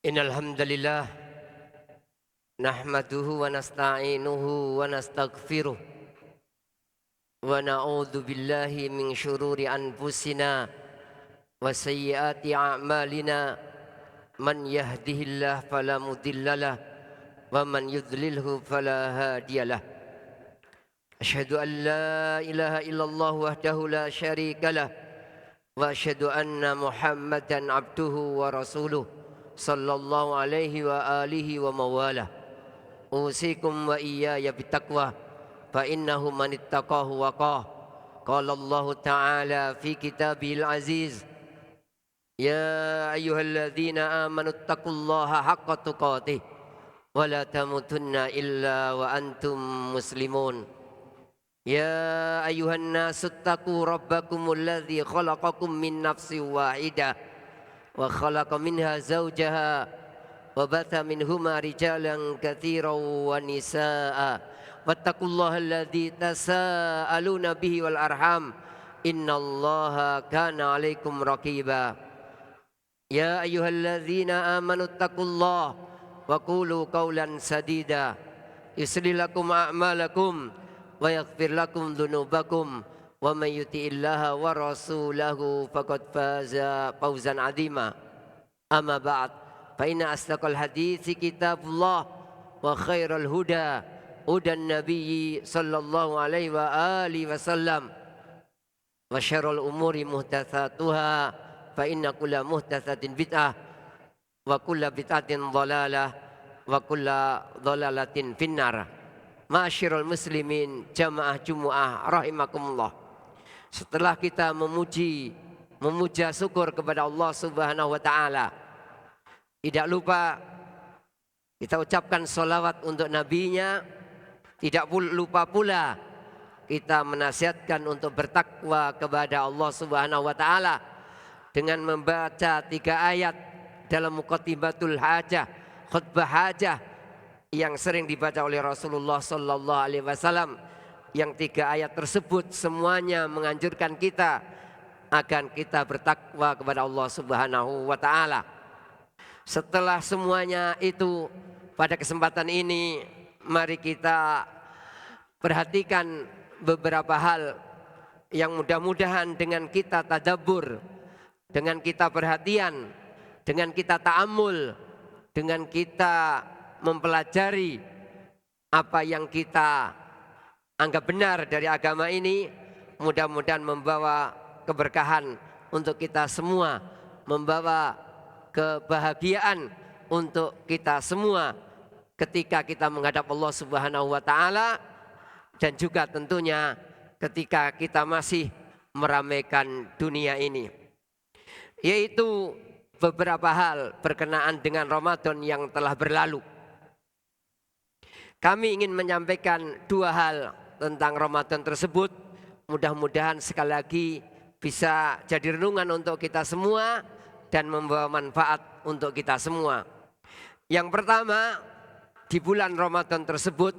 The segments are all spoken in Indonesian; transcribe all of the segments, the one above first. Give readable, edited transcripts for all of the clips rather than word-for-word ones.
Innal hamdalillah nahmaduhu wa nasta'inuhu wa nastaghfiruh wa na'udzu billahi min syururi anfusina wa sayyiati a'malina man yahdihillahu fala mudhillalah wa man yudlilhu fala hadiyalah. Asyhadu an la ilaha illallah wahdahu la syarikalah wa asyhadu anna Muhammadan abduhu wa rasuluh sallallahu alaihi wa alihi wa mawalah. Usikum wa iyaya bittaqwa fa innahu man ittaqahu waqah. Qala Allah ta'ala fi kitabil aziz, ya ayyuhalladzina amanu ittaqullaha haqqa tuqatih wa la tamutunna illa wa antum muslimun. Ya ayyuhan nasu ittaqu rabbakumul ladzi khalaqakum min nafsin wahidah wa khalaqa minha zawjaha wa batha minhuma rijalan katsiran wa nisaa wattaqullaha alladzi tasaaluna bihi wal arham innallaha kana 'alaikum raqiba. Ya ayyuhalladzina amanu ittaqullaha wa qulu qawlan sadida yuslih lakum a'malakum wa yaghfir lakum dzunubakum wa may yuti'illaha wa rasulahu faqad faza fawzan 'azima. Amma ba'd, fa inna asdaqal hadithi kitabullah wa khairal huda hudan nabiyyi sallallahu alaihi wa alihi wasallam wa syarrul umuri muhdatsatuha fa inna kulla muhdatsatin bid'ah wa kulla bid'atin dhalalah wa kulla dhalalatin finnar. Ma'asyiral muslimin jamaah Jumu'ah rahimakumullah. Setelah kita memuja syukur kepada Allah Subhanahu wa taala, tidak lupa kita ucapkan sholawat untuk nabinya. Tidak lupa pula kita menasihatkan untuk bertakwa kepada Allah Subhanahu wa taala dengan membaca 3 ayat dalam muqaddimatul hajah, khutbah hajah yang sering dibaca oleh Rasulullah sallallahu alaihi wasallam. Yang 3 ayat tersebut semuanya menganjurkan kita agar kita bertakwa kepada Allah Subhanahu wa taala. Setelah semuanya itu, pada kesempatan ini mari kita perhatikan beberapa hal yang mudah-mudahan dengan kita tadabbur, dengan kita perhatian, dengan kita ta'ammul, dengan kita mempelajari apa yang kita anggap benar dari agama ini, mudah-mudahan membawa keberkahan untuk kita semua, membawa kebahagiaan untuk kita semua ketika kita menghadap Allah Subhanahu wa taala, dan juga tentunya ketika kita masih meramaikan dunia ini. Yaitu beberapa hal berkenaan dengan Ramadan yang telah berlalu. Kami ingin menyampaikan 2 hal tentang Ramadan tersebut. Mudah-mudahan sekali lagi bisa jadi renungan untuk kita semua dan membawa manfaat untuk kita semua. Yang pertama, di bulan Ramadan tersebut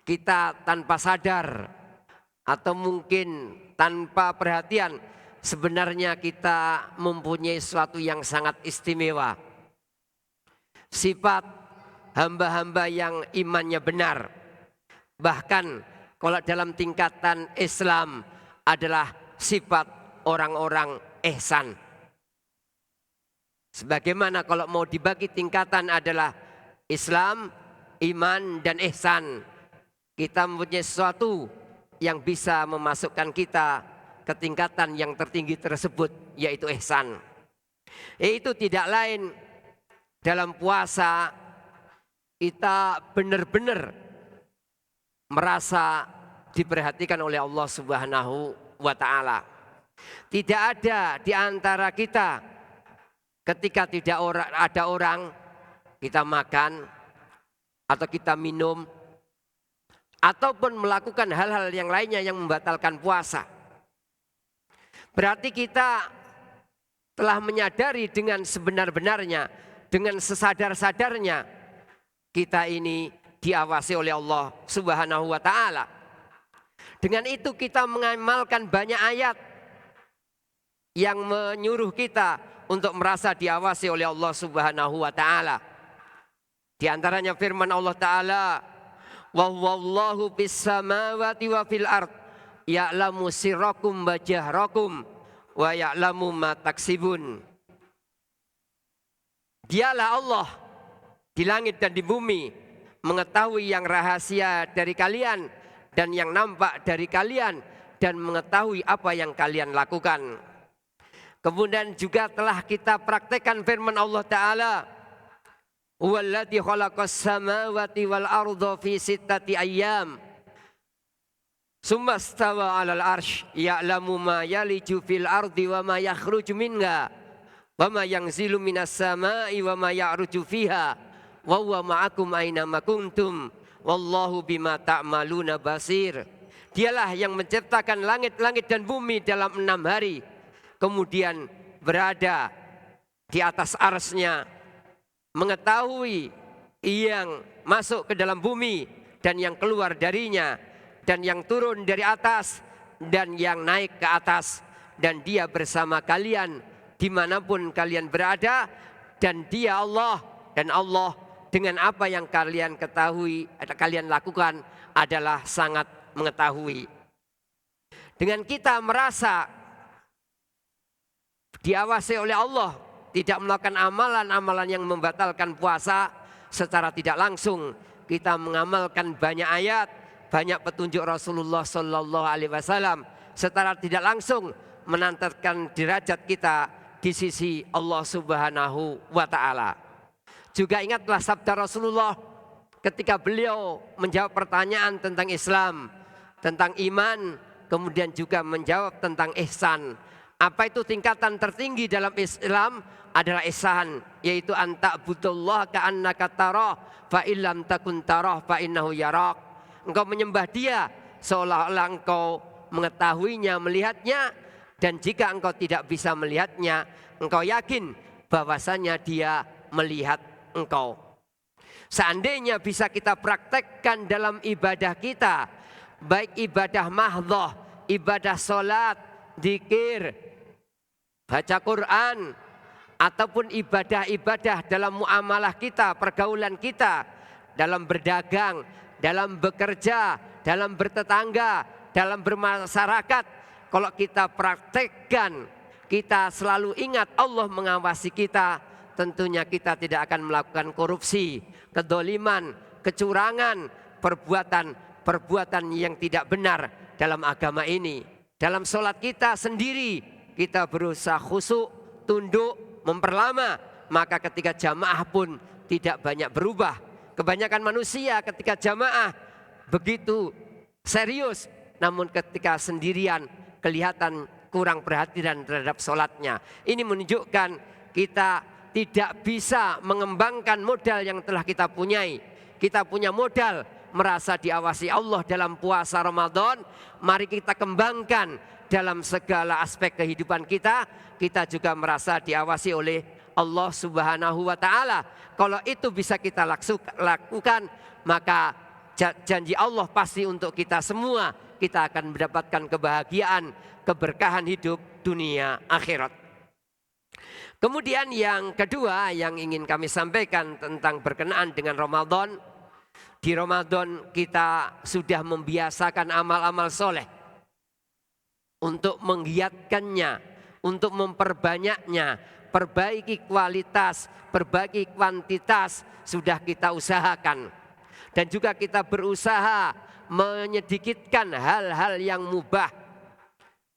kita tanpa sadar atau mungkin tanpa perhatian, sebenarnya kita mempunyai sesuatu yang sangat istimewa. Sifat hamba-hamba yang imannya benar. Bahkan kalau dalam tingkatan Islam adalah sifat orang-orang ihsan. Sebagaimana kalau mau dibagi tingkatan adalah Islam, iman, dan ihsan. Kita mempunyai sesuatu yang bisa memasukkan kita ke tingkatan yang tertinggi tersebut, yaitu ihsan. Itu tidak lain dalam puasa kita benar-benar merasa diperhatikan oleh Allah Subhanahu wa taala. Tidak ada di antara kita ketika tidak ada orang, kita makan atau kita minum ataupun melakukan hal-hal yang lainnya yang membatalkan puasa. Berarti kita telah menyadari dengan sebenar-benarnya, dengan sesadar-sadarnya, kita ini diawasi oleh Allah Subhanahu wa taala. Dengan itu kita mengamalkan banyak ayat yang menyuruh kita untuk merasa diawasi oleh Allah Subhanahu wa taala. Di antaranya firman Allah taala, "Wa huwallahu bis samawati wa fil ard, ya'lamu sirrakum wa jahrakum wa ya'lamu ma taksibun." Dialah Allah di langit dan di bumi, mengetahui yang rahasia dari kalian dan yang nampak dari kalian, dan mengetahui apa yang kalian lakukan. Kemudian juga telah kita praktekkan firman Allah Ta'ala, "Huwallazi khalaqas samawati wal arda fi sittati ayyam, tsumma istawa 'alal arsy, ya'lamu ma yaliju fil ardi wa ma yakhruju minha, wa ma yanzilu minas sama'i wa ma ya'ruju fiha, wa huwa ma'akum aina ma kuntum, wallahu bima ta'maluna basir." Dialah yang menciptakan langit-langit dan bumi dalam 6 hari, kemudian berada di atas arsy-Nya, mengetahui yang masuk ke dalam bumi dan yang keluar darinya, dan yang turun dari atas dan yang naik ke atas, dan Dia bersama kalian dimanapun kalian berada, dan Dia Allah, dan Allah dengan apa yang kalian ketahui atau kalian lakukan adalah sangat mengetahui. Dengan kita merasa diawasi oleh Allah, tidak melakukan amalan-amalan yang membatalkan puasa secara tidak langsung, kita mengamalkan banyak ayat, banyak petunjuk Rasulullah Sallallahu Alaihi Wasallam, secara tidak langsung menantarkan derajat kita di sisi Allah Subhanahu wa Ta'ala. Juga ingatlah sabda Rasulullah ketika beliau menjawab pertanyaan tentang Islam, tentang iman, kemudian juga menjawab tentang ihsan. Apa itu tingkatan tertinggi dalam Islam? Adalah ihsan, yaitu anta'budullah ka'annaka tarah, fa illam takun tarah fa innahu yarak. Engkau menyembah Dia seolah-olah engkau mengetahuinya, melihatnya, dan jika engkau tidak bisa melihatnya, engkau yakin bahwasanya Dia melihat engkau. Seandainya bisa kita praktekkan dalam ibadah kita, baik ibadah mahdhah, ibadah sholat, zikir, baca Quran, ataupun ibadah-ibadah dalam muamalah kita, pergaulan kita, dalam berdagang, dalam bekerja, dalam bertetangga, dalam bermasyarakat, kalau kita praktekkan, kita selalu ingat Allah mengawasi kita, tentunya kita tidak akan melakukan korupsi, kedoliman, kecurangan, perbuatan yang tidak benar dalam agama ini. Dalam sholat kita sendiri, kita berusaha khusyuk, tunduk, memperlama, maka ketika jamaah pun tidak banyak berubah. Kebanyakan manusia ketika jamaah begitu serius, namun ketika sendirian kelihatan kurang perhatian terhadap sholatnya. Ini menunjukkan kita tidak bisa mengembangkan modal yang telah kita punyai. Kita punya modal merasa diawasi Allah dalam puasa Ramadan. Mari kita kembangkan dalam segala aspek kehidupan kita. Kita juga merasa diawasi oleh Allah Subhanahu wa Ta'ala. Kalau itu bisa kita lakukan, maka janji Allah pasti untuk kita semua. Kita akan mendapatkan kebahagiaan, keberkahan hidup dunia akhirat. Kemudian yang kedua yang ingin kami sampaikan tentang berkenaan dengan Ramadan. Di Ramadan kita sudah membiasakan amal-amal soleh untuk menggiatkannya, untuk memperbanyaknya, perbaiki kualitas, perbaiki kuantitas, sudah kita usahakan. Dan juga kita berusaha menyedikitkan hal-hal yang mubah,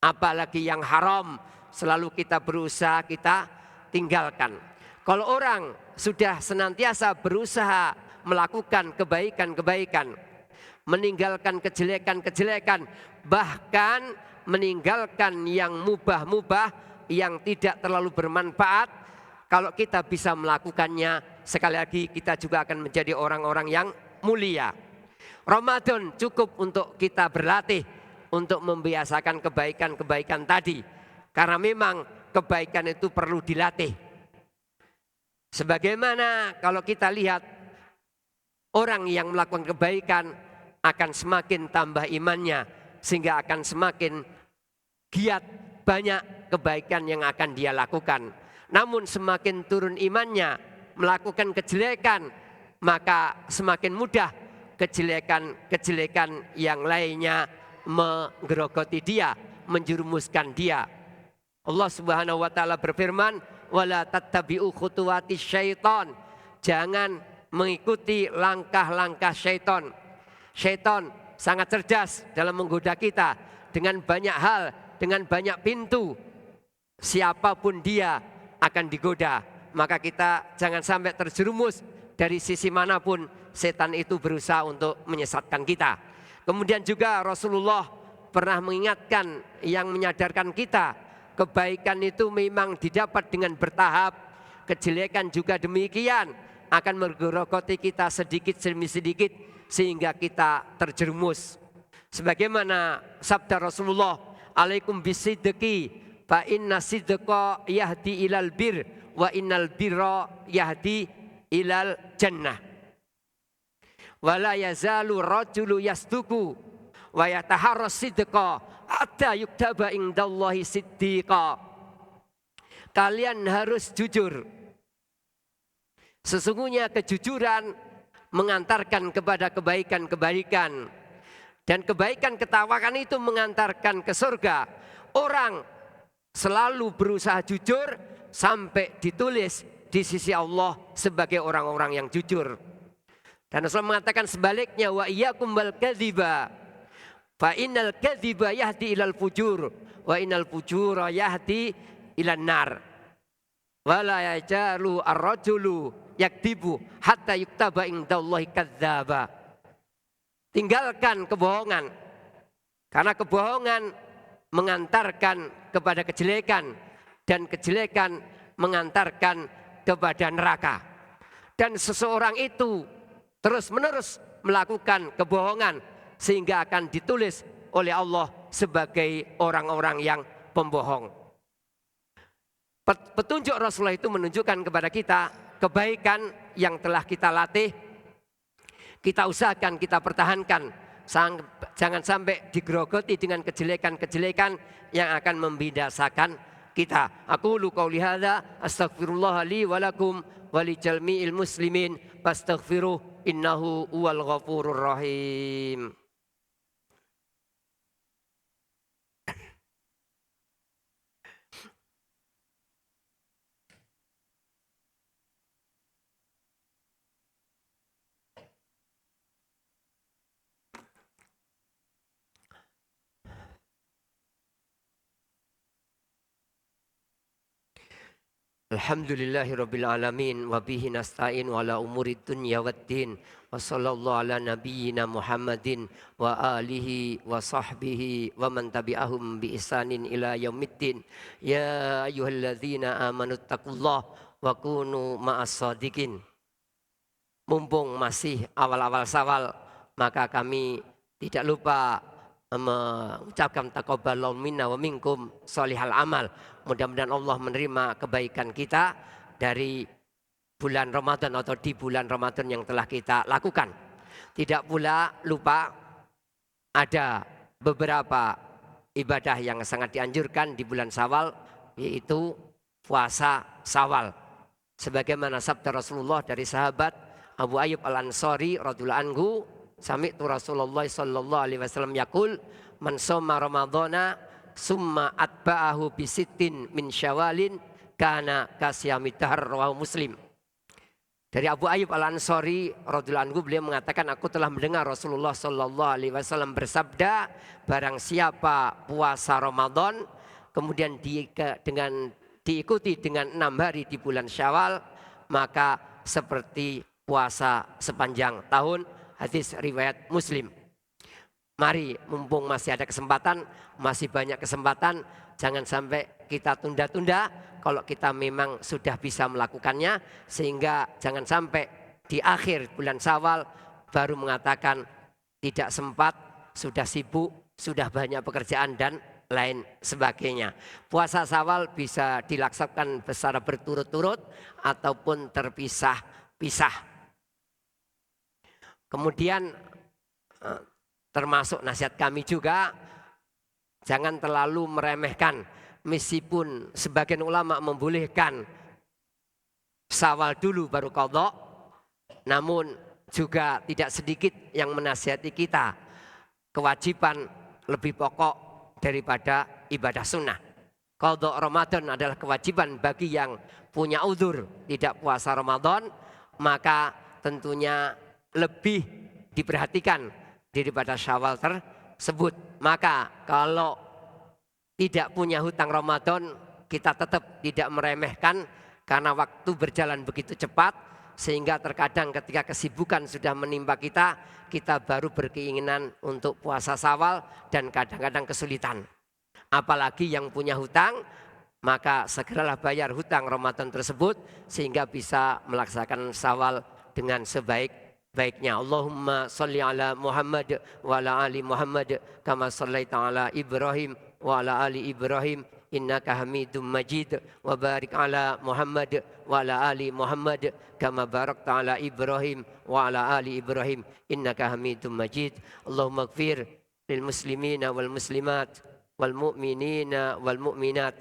apalagi yang haram, selalu kita berusaha kita tinggalkan. Kalau orang sudah senantiasa berusaha melakukan kebaikan-kebaikan, meninggalkan kejelekan-kejelekan, bahkan meninggalkan yang mubah-mubah, yang tidak terlalu bermanfaat, kalau kita bisa melakukannya, sekali lagi kita juga akan menjadi orang-orang yang mulia. Ramadan cukup untuk kita berlatih untuk membiasakan kebaikan-kebaikan tadi, karena memang kebaikan itu perlu dilatih. Sebagaimana kalau kita lihat orang yang melakukan kebaikan akan semakin tambah imannya, sehingga akan semakin giat banyak kebaikan yang akan dia lakukan. Namun semakin turun imannya, melakukan kejelekan, maka semakin mudah kejelekan-kejelekan yang lainnya menggerogoti dia, menjerumuskan dia. Allah Subhanahu wa taala berfirman, "Wala tattabi'u khutuwati syaitan." Jangan mengikuti langkah-langkah syaitan. Syaitan sangat cerdas dalam menggoda kita dengan banyak hal, dengan banyak pintu. Siapapun dia akan digoda. Maka kita jangan sampai terjerumus dari sisi manapun setan itu berusaha untuk menyesatkan kita. Kemudian juga Rasulullah pernah mengingatkan yang menyadarkan kita, kebaikan itu memang didapat dengan bertahap, kejelekan juga demikian akan menggerogoti kita sedikit demi sedikit sehingga kita terjerumus. Sebagaimana sabda Rasulullah, "Alaikum bisidqi fa inna sidqa yahdi ilal bir wa innal birra yahdi ilal jannah. Wa la yazalu rajulu yasduku wa yataharras sidqa hatta yuktaba indallahi siddiqa." Kalian harus jujur. Sesungguhnya kejujuran mengantarkan kepada kebaikan-kebaikan. Dan kebaikan ketawakan itu mengantarkan ke surga. Orang selalu berusaha jujur sampai ditulis di sisi Allah sebagai orang-orang yang jujur. Dan Rasulullah mengatakan sebaliknya, "Wa iyyakum wal kadziba. Fa innal kadziba yahdi ilal fujur wa innal fujura yahdi ilan nar. Wa la yajalu ar-rajulu yakdibu hatta yuktaba indallahi kadzdzaba." Tinggalkan kebohongan, karena kebohongan mengantarkan kepada kejelekan dan kejelekan mengantarkan kepada neraka. Dan seseorang itu terus-menerus melakukan kebohongan sehingga akan ditulis oleh Allah sebagai orang-orang yang pembohong. Petunjuk Rasulullah itu menunjukkan kepada kita kebaikan yang telah kita latih, kita usahakan, kita pertahankan. Jangan sampai digerogoti dengan kejelekan-kejelekan yang akan membinasakan kita. Aku qouli hadza astaghfirullah li wa lakum wa li jalmi'il muslimin fastaghfiruh innahu huwal ghafurur rahim. Alhamdulillahirabbil alamin wa bihi nasta'in wa ala umurid dunya waddin wa sallallahu ala nabiyyina Muhammadin wa alihi wa sahbihi wa man tabi'ahum bi ihsanin ila yaumiddin. Ya ayyuhalladzina amanu taqullaha wa kunu ma'as shadiqin. Mumpung masih awal-awal Syawal, maka kami tidak lupa mengucapkan taqabbalallahu minna wa minkum sholihal amal. Mudah-mudahan Allah menerima kebaikan kita dari bulan Ramadan atau di bulan Ramadan yang telah kita lakukan. Tidak pula lupa ada beberapa ibadah yang sangat dianjurkan di bulan Syawal, yaitu puasa Syawal. Sebagaimana sabda Rasulullah dari sahabat Abu Ayyub Al-Ansari radhiyallahu anhu, sami'tu Rasulullah sallallahu alaihi wasallam yaqul, "Man shoma ramadhana summa atba'ahu bisittin min syawalin kana kasyami dahr." Rawahu Muslim. Dari Abu Ayyub Al-Ansari radhiyallahu anhu, beliau mengatakan, aku telah mendengar Rasulullah sallallahu alaihi wasallam bersabda, barang siapa puasa Ramadan kemudian diikuti dengan 6 hari di bulan Syawal, maka seperti puasa sepanjang tahun. Hadis riwayat Muslim. Mari, mumpung masih ada kesempatan, masih banyak kesempatan, jangan sampai kita tunda-tunda kalau kita memang sudah bisa melakukannya, sehingga jangan sampai di akhir bulan Syawal baru mengatakan tidak sempat, sudah sibuk, sudah banyak pekerjaan dan lain sebagainya. Puasa Syawal bisa dilaksanakan secara berturut-turut ataupun terpisah-pisah. Kemudian termasuk nasihat kami juga, jangan terlalu meremehkan meskipun sebagian ulama membolehkan Syawal dulu baru qadha, namun juga tidak sedikit yang menasihati kita kewajiban lebih pokok daripada ibadah sunnah. Qadha Ramadan adalah kewajiban bagi yang punya uzur tidak puasa Ramadan, maka tentunya lebih diperhatikan daripada Syawal tersebut. Maka kalau tidak punya hutang Ramadan, kita tetap tidak meremehkan karena waktu berjalan begitu cepat sehingga terkadang ketika kesibukan sudah menimpa kita, kita baru berkeinginan untuk puasa Syawal dan kadang-kadang kesulitan. Apalagi yang punya hutang, maka segeralah bayar hutang Ramadan tersebut sehingga bisa melaksanakan Syawal dengan sebaik-baiknya. Allahumma sholli ala Muhammad wa ala ali Muhammad kama shallaita ala Ibrahim wa ala ali Ibrahim innaka Hamidum Majid, wa barik ala Muhammad wa ala ali Muhammad kama barakta ala Ibrahim wa ala ali Ibrahim innaka Hamidum Majid. Allahumma ighfir lil muslimina wal muslimat wal mu'minina wal mu'minat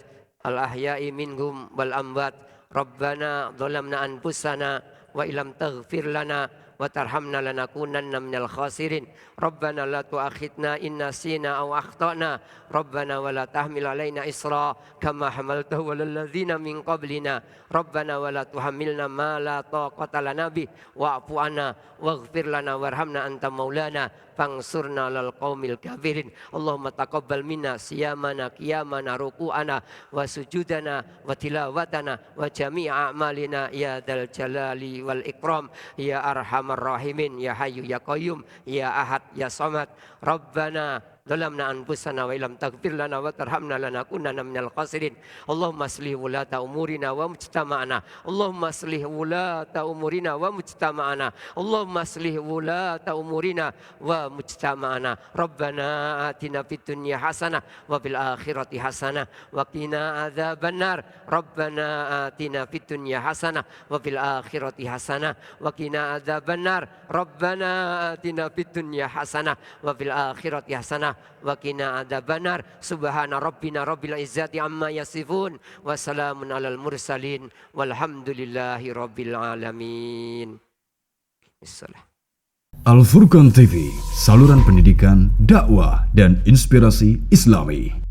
al ahya'i minhum wal amwat. Rabbana dhalamna anfusana wa illam taghfir lana wa tarhamna lanakunanna minal khasirin. Rabbana la tu'akhidna in nasina aw akhtana. Rabbana wa la tahmil alaina isra kama hamaltahu alal ladzina min qablina. Rabbana wa la tuhammilna ma la taqata lana bih wa'fu anna waghfir lana warhamna anta maulana fangsurna lal qaumil kafirin. Allahumma taqabbal minna siyamana qiyamana ruku'ana wa sujudana wa tilawatana wa jami'a a'malina ya dzal jalali wal ikram ya arhamar rahimin ya hayyu ya qayyum ya ahad ya samad. Rabbana dhalamna anfusana wa illam taghfir lana wa tarhamna lanakunanna minal khasirin. Allahumma aslih wulata umurina wa mujtama'ana. Allahumma aslih wulata umurina wa mujtama'ana. Allahumma aslih wulata umurina wa mujtama'ana. Rabbana atina fid dunya hasanah wa fil akhirati hasanah wa qina adzabannar. Rabbana atina fid dunya hasanah wa fil akhirati hasanah wa qina adzabannar. Rabbana atina fid dunya hasanah wa fil akhirati hasanah wa qina adzabannar. Subhana rabbina rabbil izzati amma yasifun wa salamun alal mursalin walhamdulillahi rabbil alamin. Bismillah. Al Furqan TV, saluran pendidikan, dakwah dan inspirasi Islami.